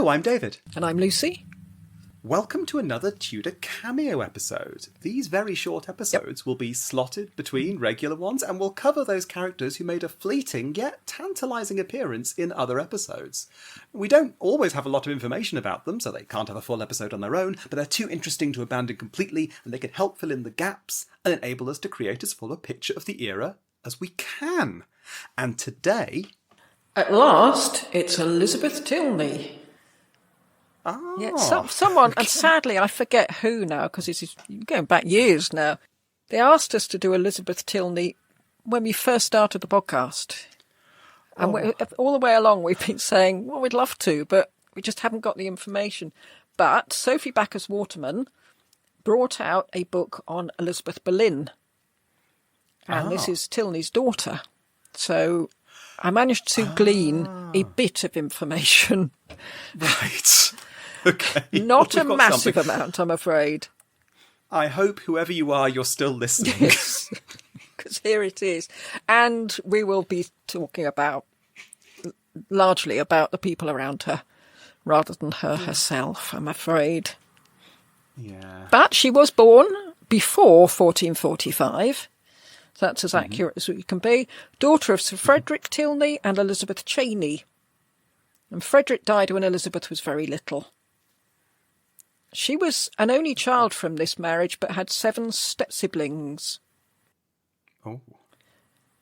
Hello, I'm David. And I'm Lucy. Welcome to another Tudor Cameo episode. These very short episodes will be slotted between regular ones and will cover those characters who made a fleeting yet tantalising appearance in other episodes. We don't always have a lot of information about them, so they can't have a full episode on their own, but they're too interesting to abandon completely, and they can help fill in the gaps and enable us to create as full a picture of the era as we can. And today... At last, it's Elizabeth Tilney. Oh. Yeah, someone, and sadly I forget who now, because it's going back years now. They asked us to do Elizabeth Tilney when we first started the podcast. And all the way along we've been saying, well, we'd love to, but we just haven't got the information. But Sophie Backus-Waterman brought out a book on Elizabeth Boleyn. And this is Tilney's daughter. So I managed to glean a bit of information. Right. Okay. Not a massive amount, I'm afraid. I hope whoever you are, you're still listening. Yes, because here it is. And we will be talking largely about the people around her, rather than her herself, I'm afraid. Yeah. But she was born before 1445. So that's as accurate as we can be. Daughter of Sir Frederick Tilney and Elizabeth Cheney. And Frederick died when Elizabeth was very little. She was an only child from this marriage, but had 7 step-siblings. Oh.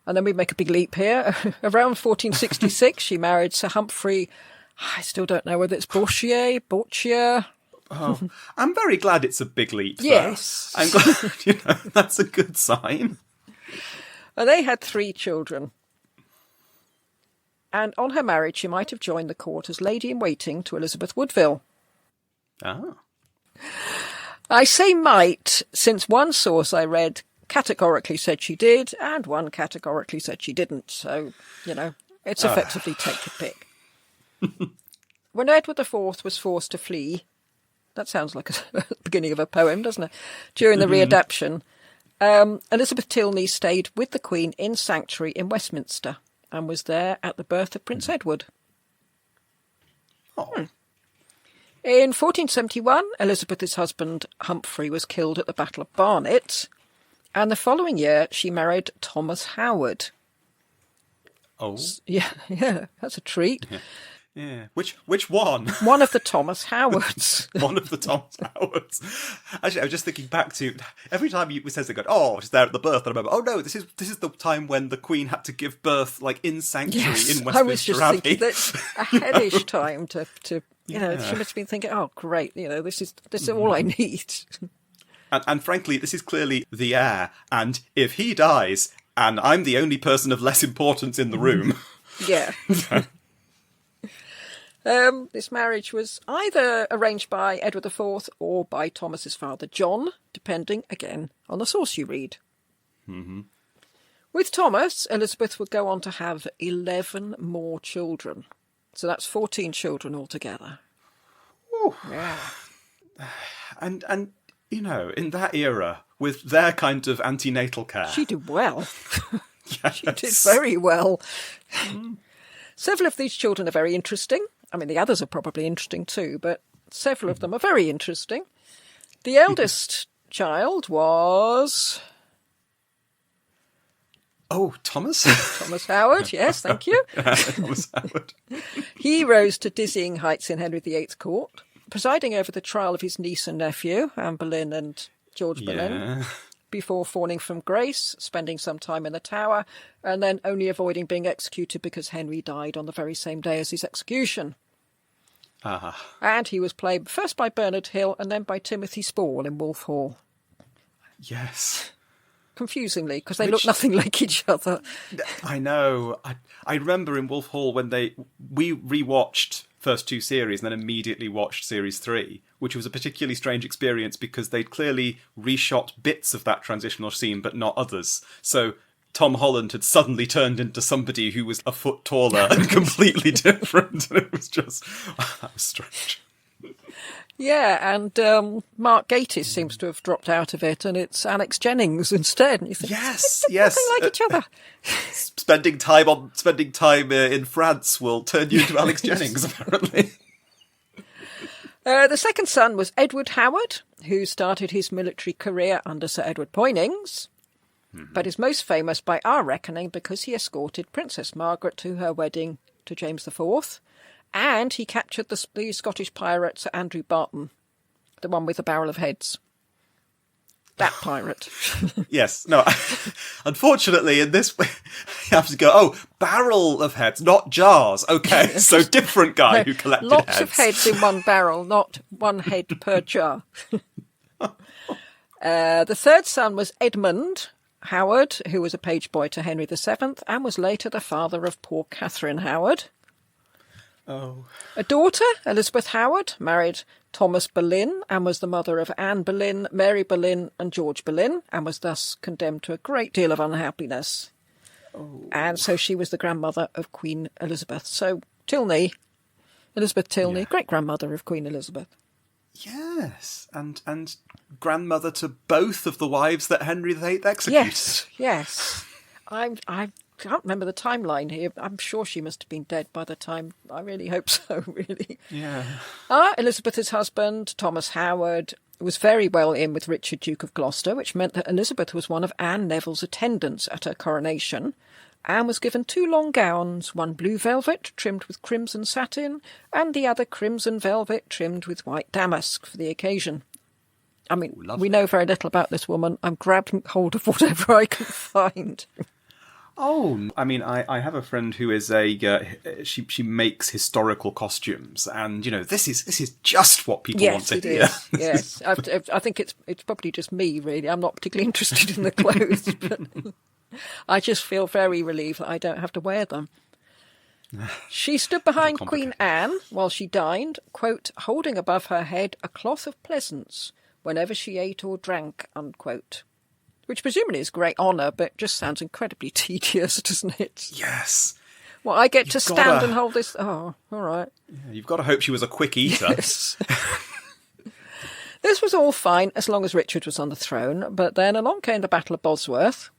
And then we make a big leap here. Around 1466, she married Sir Humphrey. I still don't know whether it's Bourchier. Oh, I'm very glad it's a big leap. Yes. I'm glad, that's a good sign. And they had 3 children. And on her marriage, she might have joined the court as lady-in-waiting to Elizabeth Woodville. Ah. I say might, since one source I read categorically said she did, and one categorically said she didn't. So, it's effectively take your pick. When Edward IV was forced to flee, that sounds like a beginning of a poem, doesn't it? During the readaptation, Elizabeth Tilney stayed with the Queen in sanctuary in Westminster and was there at the birth of Prince Edward. Oh. In 1471, Elizabeth's husband Humphrey was killed at the Battle of Barnet, and the following year she married Thomas Howard. Oh. Yeah, that's a treat. Yeah. Which one? One of the Thomas Howards. One of the Thomas Howards. Actually, I was just thinking back to every time you says they go, oh, she's there at the birth, and I remember, oh no, this is the time when the Queen had to give birth in sanctuary in Westminster Abbey. I was just thinking that's a hellish time to she must have been thinking, oh great, this is all I need. And frankly, this is clearly the heir, and if he dies, and I'm the only person of less importance in the room. Yeah. This marriage was either arranged by Edward IV or by Thomas's father John, depending, again, on the source you read. Mm-hmm. With Thomas, Elizabeth would go on to have 11 more children. So that's 14 children altogether. Ooh. Yeah. And in that era, with their kind of antenatal care... She did well. Yes. She did very well. Several of these children are very interesting. I mean, the others are probably interesting too, but several of them are very interesting. The eldest child was... Oh, Thomas? Thomas Howard, yes, thank you. Thomas Howard. He rose to dizzying heights in Henry VIII's court, presiding over the trial of his niece and nephew, Anne Boleyn and George Boleyn, before falling from grace, spending some time in the Tower, and then only avoiding being executed because Henry died on the very same day as his execution. And he was played first by Bernard Hill and then by Timothy Spall in Wolf Hall. Yes. Confusingly, because they look nothing like each other. I know. I remember in Wolf Hall when we rewatched first 2 series and then immediately watched series 3, which was a particularly strange experience because they'd clearly reshot bits of that transitional scene but not others. So Tom Holland had suddenly turned into somebody who was a foot taller and completely different. And it was just... that was strange. Yeah, and Mark Gatiss seems to have dropped out of it, and it's Alex Jennings instead. And you think, yes. Nothing like each other. Spending time in France will turn you into Alex Jennings, apparently. The second son was Edward Howard, who started his military career under Sir Edward Poynings, but is most famous by our reckoning because he escorted Princess Margaret to her wedding to James IV, and he captured the Scottish pirate Sir Andrew Barton, the one with the barrel of heads. That pirate. Yes. No, unfortunately, in this, you have to go, barrel of heads, not jars. Okay, so different guy who collected Lots heads. of heads in one barrel, not one head per jar. The third son was Edmund Howard, who was a page boy to Henry VII and was later the father of poor Catherine Howard. Oh. A daughter, Elizabeth Howard, married Thomas Boleyn and was the mother of Anne Boleyn, Mary Boleyn and George Boleyn, and was thus condemned to a great deal of unhappiness. Oh. And so she was the grandmother of Queen Elizabeth. So Tilney, Elizabeth Tilney, great-grandmother of Queen Elizabeth. Yes, and grandmother to both of the wives that Henry VIII executed. Yes. I can't remember the timeline here. I'm sure she must have been dead by the time. I really hope so, really. Yeah. Elizabeth's husband, Thomas Howard, was very well in with Richard, Duke of Gloucester, which meant that Elizabeth was one of Anne Neville's attendants at her coronation, and was given 2 long gowns, one blue velvet trimmed with crimson satin, and the other crimson velvet trimmed with white damask for the occasion. I mean, we know very little about this woman. I'm grabbing hold of whatever I can find. Oh, I mean, I have a friend who is she makes historical costumes, and this is just what people want to hear. Yes, I think it's probably just me, really. I'm not particularly interested in the clothes, but I just feel very relieved that I don't have to wear them. She stood behind Queen Anne while she dined, quote, holding above her head a cloth of pleasance whenever she ate or drank, unquote. Which presumably is great honour, but just sounds incredibly tedious, doesn't it? Yes. Well, I get to stand and hold this... Oh, all right. Yeah, you've got to hope she was a quick eater. Yes. This was all fine as long as Richard was on the throne, but then along came the Battle of Bosworth.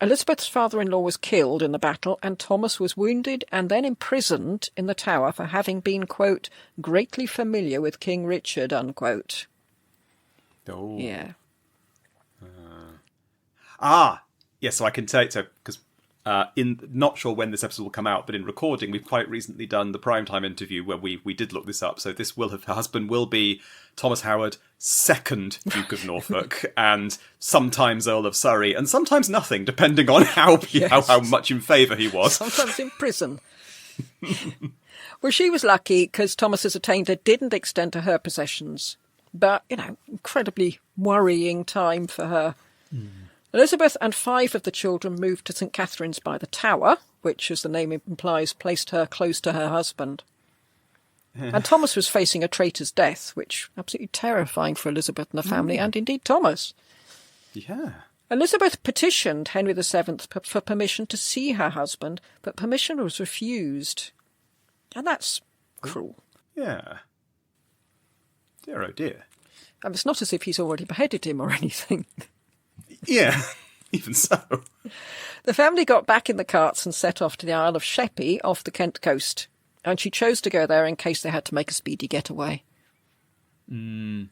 Elizabeth's father-in-law was killed in the battle, and Thomas was wounded and then imprisoned in the Tower for having been, quote, greatly familiar with King Richard, unquote. Oh. Yeah. Yes, so I can tell you, because not sure when this episode will come out, but in recording, we've quite recently done the primetime interview where we did look this up. So her husband will be Thomas Howard, 2nd Duke of Norfolk, and sometimes Earl of Surrey, and sometimes nothing, depending on how much in favour he was. Sometimes in prison. Well, she was lucky because Thomas's attainder didn't extend to her possessions. But, incredibly worrying time for her. Elizabeth and 5 of the children moved to St Catherine's by the Tower, which, as the name implies, placed her close to her husband. And Thomas was facing a traitor's death, which absolutely terrifying for Elizabeth and the family, and indeed Thomas. Yeah. Elizabeth petitioned Henry VII for permission to see her husband, but permission was refused. And that's cruel. Yeah. Dear, oh dear. And it's not as if he's already beheaded him or anything. Yeah, even so. The family got back in the carts and set off to the Isle of Sheppey off the Kent coast, and she chose to go there in case they had to make a speedy getaway. Meanwhile,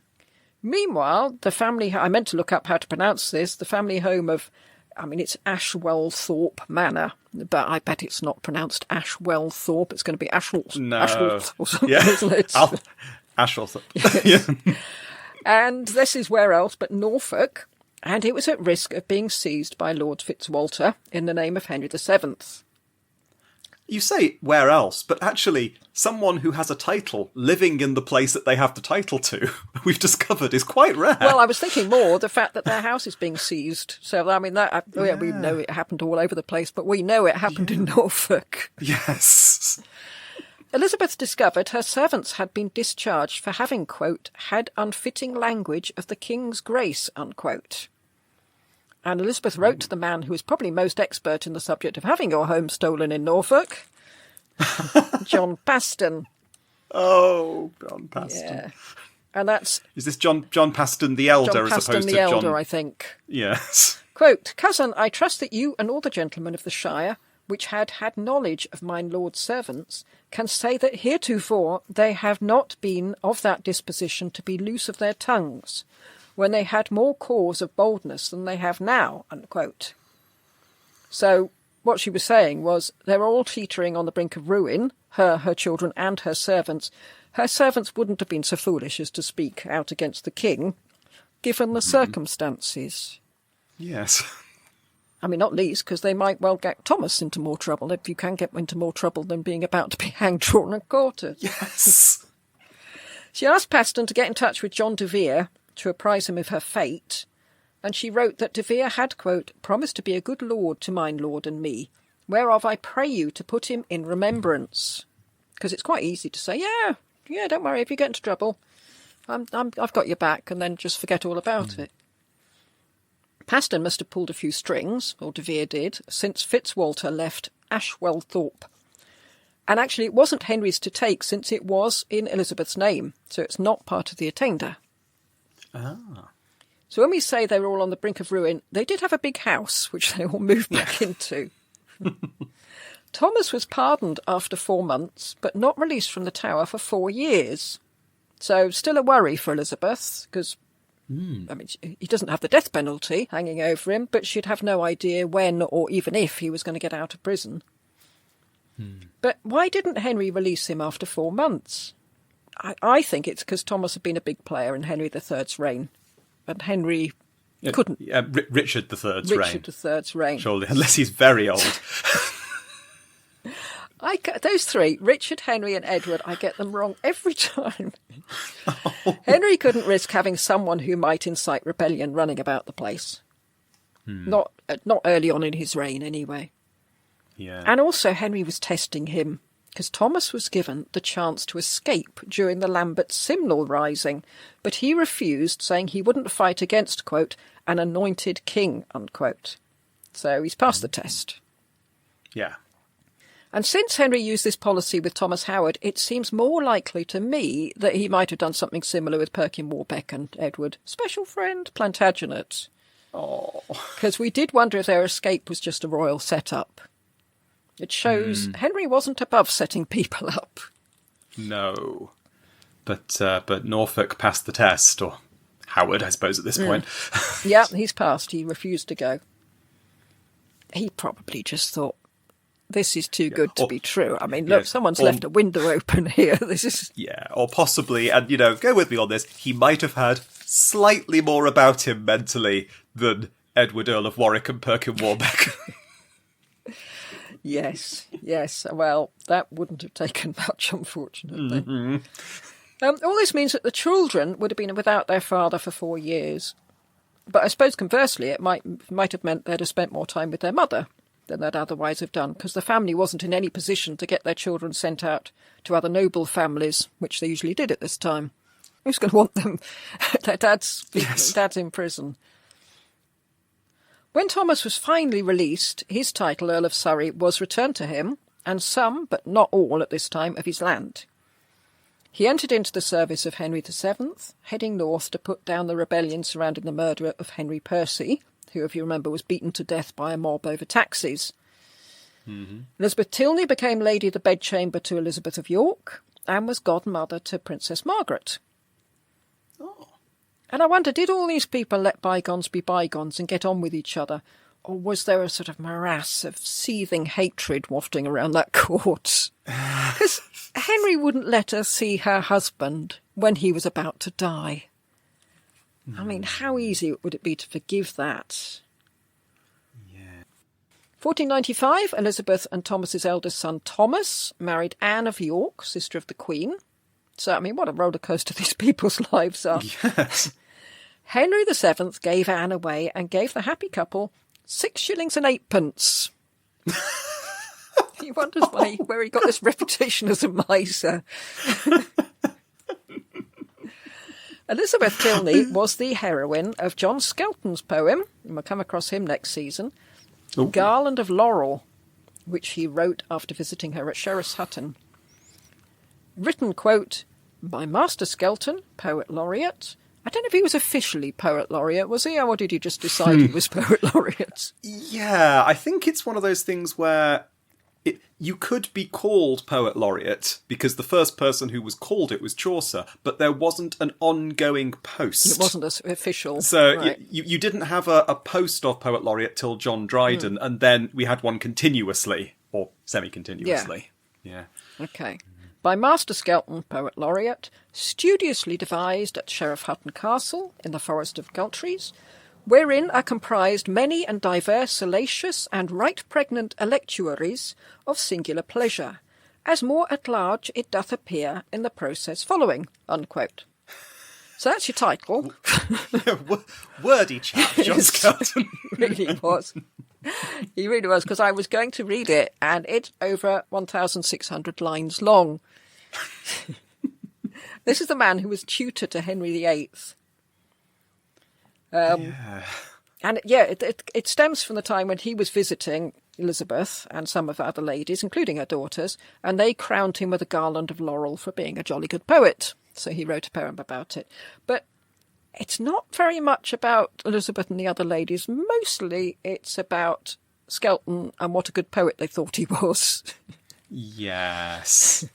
the family... I meant to look up how to pronounce this. The family home of... it's Ashwellthorpe Manor, but I bet it's not pronounced Ashwellthorpe. It's going to be Ashwell. No. Ashwell or something, yeah. isn't it? Ashwellthorpe. Yes. Yeah. And this is where else but Norfolk, and it was at risk of being seized by Lord Fitzwalter in the name of Henry VII. You say where else, but actually someone who has a title living in the place that they have the title to, we've discovered, is quite rare. Well, I was thinking more the fact that their house is being seized. So, we know it happened all over the place, but we know it happened in Norfolk. Yes. Elizabeth discovered her servants had been discharged for having, quote, had unfitting language of the King's grace, unquote. And Elizabeth wrote to the man who was probably most expert in the subject of having your home stolen in Norfolk, John Paston. Oh, John Paston. Yeah. And that's... Is this John Paston the Elder John as Paston opposed the to Elder, John... I think. Yes. Quote, Cousin, I trust that you and all the gentlemen of the Shire which had had knowledge of mine lord's servants, can say that heretofore they have not been of that disposition to be loose of their tongues, when they had more cause of boldness than they have now," unquote. So what she was saying was they were all teetering on the brink of ruin, her children and her servants. Her servants wouldn't have been so foolish as to speak out against the king, given the circumstances. Yes. I mean, not least because they might well get Thomas into more trouble, if you can get into more trouble than being about to be hanged, drawn and quartered. Yes. She asked Paston to get in touch with John de Vere to apprise him of her fate, and she wrote that de Vere had, quote, "promised to be a good lord to mine lord and me, whereof I pray you to put him in remembrance." Because it's quite easy to say, yeah, don't worry if you get into trouble. I've got your back, and then just forget all about it. Paston must have pulled a few strings, or de Vere did, since Fitzwalter left Ashwellthorpe. And actually it wasn't Henry's to take, since it was in Elizabeth's name, so it's not part of the attainder. Ah. So when we say they were all on the brink of ruin, they did have a big house, which they all moved back into. Thomas was pardoned after 4 months, but not released from the Tower for 4 years. So still a worry for Elizabeth, because, I mean, he doesn't have the death penalty hanging over him, but she'd have no idea when or even if he was going to get out of prison. But why didn't Henry release him after 4 months? I think it's because Thomas had been a big player in Henry III's reign, and Henry couldn't. Richard III's reign. Richard III's reign. Surely, unless he's very old. Those three, Richard, Henry and Edward, I get them wrong every time. Henry couldn't risk having someone who might incite rebellion running about the place. Not early on in his reign, anyway. Yeah. And also Henry was testing him, because Thomas was given the chance to escape during the Lambert Simnel Rising, but he refused, saying he wouldn't fight against, quote, "an anointed king," unquote. So he's passed the test. Yeah. And since Henry used this policy with Thomas Howard, it seems more likely to me that he might have done something similar with Perkin Warbeck and Edward. Special friend, Plantagenet. Oh. Because we did wonder if their escape was just a royal set-up. It shows Henry wasn't above setting people up. No. But Norfolk passed the test, or Howard, I suppose, at this point. Yeah, he's passed. He refused to go. He probably just thought, this is too good to be true. I mean, look, someone's left a window open here. This is... Yeah, or possibly, and, go with me on this, he might have had slightly more about him mentally than Edward, Earl of Warwick and Perkin Warbeck. Yes. Well, that wouldn't have taken much, unfortunately. All this means that the children would have been without their father for 4 years. But I suppose conversely, it might have meant they'd have spent more time with their mother than they'd otherwise have done, because the family wasn't in any position to get their children sent out to other noble families, which they usually did at this time. Who's going to want them? Their dad's in prison. When Thomas was finally released, his title, Earl of Surrey, was returned to him, and some, but not all at this time, of his land. He entered into the service of Henry VII, heading north to put down the rebellion surrounding the murder of Henry Percy, who, if you remember, was beaten to death by a mob over taxes. Elizabeth Tilney became Lady of the Bedchamber to Elizabeth of York, and was godmother to Princess Margaret. And I wonder, did all these people let bygones be bygones and get on with each other? Or was there a sort of morass of seething hatred wafting around that court? Because Henry wouldn't let her see her husband when he was about to die. I mean, how easy would it be to forgive that? Yeah. 1495, Elizabeth and Thomas's eldest son Thomas married Anne of York, sister of the Queen. So, I mean, what a roller coaster these people's lives are. Yes. Henry VII gave Anne away and gave the happy couple 6 shillings and 8pence. He wonders where he got this reputation as a miser. Elizabeth Tilney was the heroine of John Skelton's poem, and we'll come across him next season, Garland of Laurel, which he wrote after visiting her at Sheriff's Hutton. Written, quote, by Master Skelton, Poet Laureate. I don't know if he was officially Poet Laureate, was he? Or did he just decide he was Poet Laureate? Yeah, I think it's one of those things where You could be called Poet Laureate because the first person who was called it was Chaucer, but there wasn't an ongoing post. It wasn't as official. So right. you didn't have a post of Poet Laureate till John Dryden, and then we had one continuously, or semi-continuously. Yeah. Okay. By Master Skelton, Poet Laureate, studiously devised at Sheriff Hutton Castle in the Forest of Galtrees, wherein are comprised many and diverse salacious and right pregnant electuaries of singular pleasure, as more at large it doth appear in the process following, unquote. So that's your title. Wordy chap, John Skelton. He really was. He really was, because I was going to read it, and it's over 1,600 lines long. This is the man who was tutor to Henry VIII. And it stems from the time when he was visiting Elizabeth and some of her other ladies, including her daughters, and they crowned him with a garland of laurel for being a jolly good poet. So he wrote a poem about it. But it's not very much about Elizabeth and the other ladies. Mostly it's about Skelton and what a good poet they thought he was. Yes.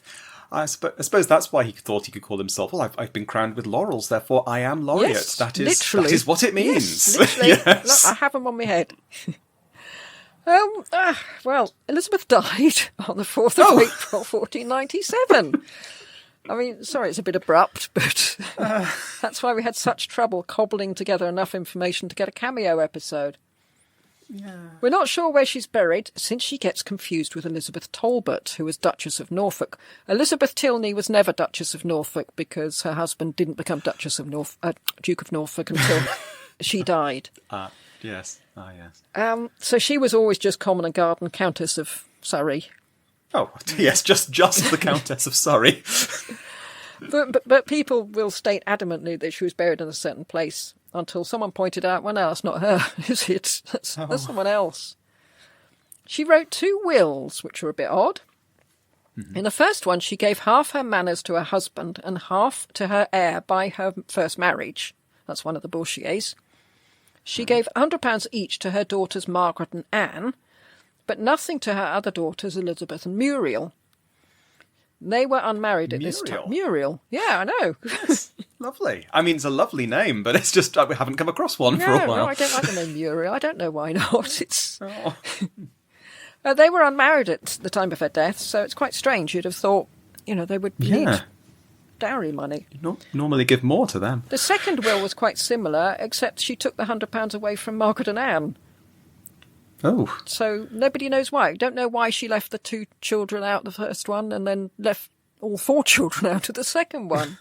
I suppose that's why he thought he could call himself, well, I've been crowned with laurels, therefore I am laureate. Yes, that literally. is what it means. Yes, literally. Yes. Look, I have them on my head. Well, Elizabeth died on the 4th of April, 1497. I mean, sorry, it's a bit abrupt, but that's why we had such trouble cobbling together enough information to get a cameo episode. Yeah. We're not sure where she's buried, since she gets confused with Elizabeth Talbot, who was Duchess of Norfolk. Elizabeth Tilney was never Duchess of Norfolk because her husband didn't become Duke of Norfolk until she died. Yes. Yes. So she was always just Common and Garden Countess of Surrey. Oh, yes, just the Countess of Surrey. But people will state adamantly that she was buried in a certain place until someone pointed out, well, no, that's not her, is it? That's someone else. She wrote 2 wills, which were a bit odd. Mm-hmm. In the first one, she gave half her manors to her husband and half to her heir by her first marriage. That's one of the Bourchiers. She gave £100 each to her daughters Margaret and Anne, but nothing to her other daughters Elizabeth and Muriel. They were unmarried at this time. Muriel. Yeah, I know. Yes. Lovely. I mean, it's a lovely name, but it's just we haven't come across one for a while. No, I don't like the name Muriel. I don't know why not. It's they were unmarried at the time of her death, so it's quite strange. You'd have thought, they would need dowry money. You normally give more to them. The second will was quite similar, except she took the £100 away from Margaret and Anne. Oh. So nobody knows why. Don't know why she left the 2 children out the first one and then left all 4 children out of the second one.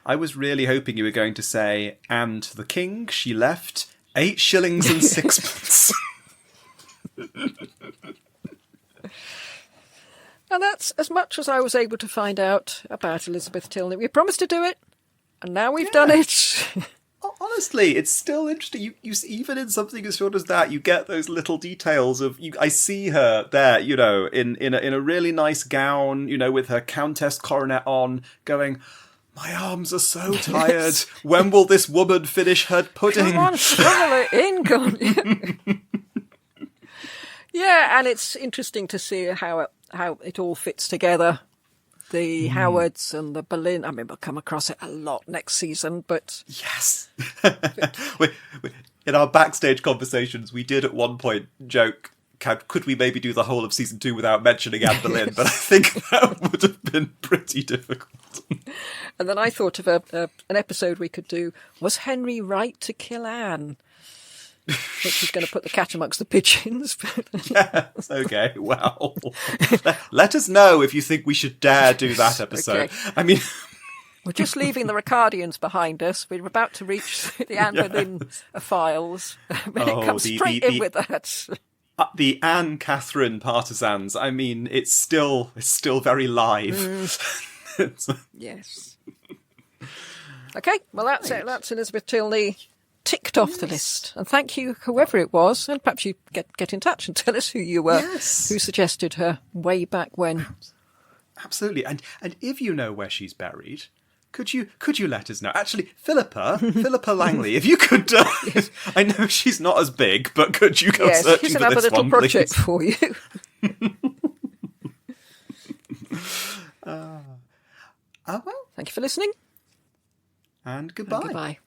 I was really hoping you were going to say, and the king, she left 8 shillings and 6pence. And that's as much as I was able to find out about Elizabeth Tilney. We promised to do it, and now we've done it. Honestly, it's still interesting. You even in something as short as that, you get those little details of. I see her there, in a really nice gown, with her countess coronet on, going, "My arms are so tired. Yes. When will this woman finish her pudding?" Come on, shovel it in, gone. Yeah, and it's interesting to see how it all fits together. The Howards and the Boleyn. I mean, we'll come across it a lot next season, but... Yes. In our backstage conversations, we did at one point joke, could we maybe do the whole of season 2 without mentioning Anne Boleyn? But I think that would have been pretty difficult. And then I thought of an episode we could do, was Henry right to kill Anne? Which is going to put the cat amongst the pigeons. Yes, okay, well. Let us know if you think we should dare do that episode. Okay. I mean... We're just leaving the Ricardians behind us. We're about to reach the Anne Boleyn files. It comes straight in with that. The Anne Catherine partisans, I mean, it's still very live. Yes. Okay, well, that's it. That's Elizabeth Tilney ticked off the list. And thank you, whoever it was. And perhaps you get in touch and tell us who you were, who suggested her way back when. Absolutely. And if you know where she's buried, could you let us know? Actually, Philippa Langley, if you could, I know she's not as big, but could you go searching for this one, please? Here's another little project for you. Thank you for listening. And goodbye. And goodbye.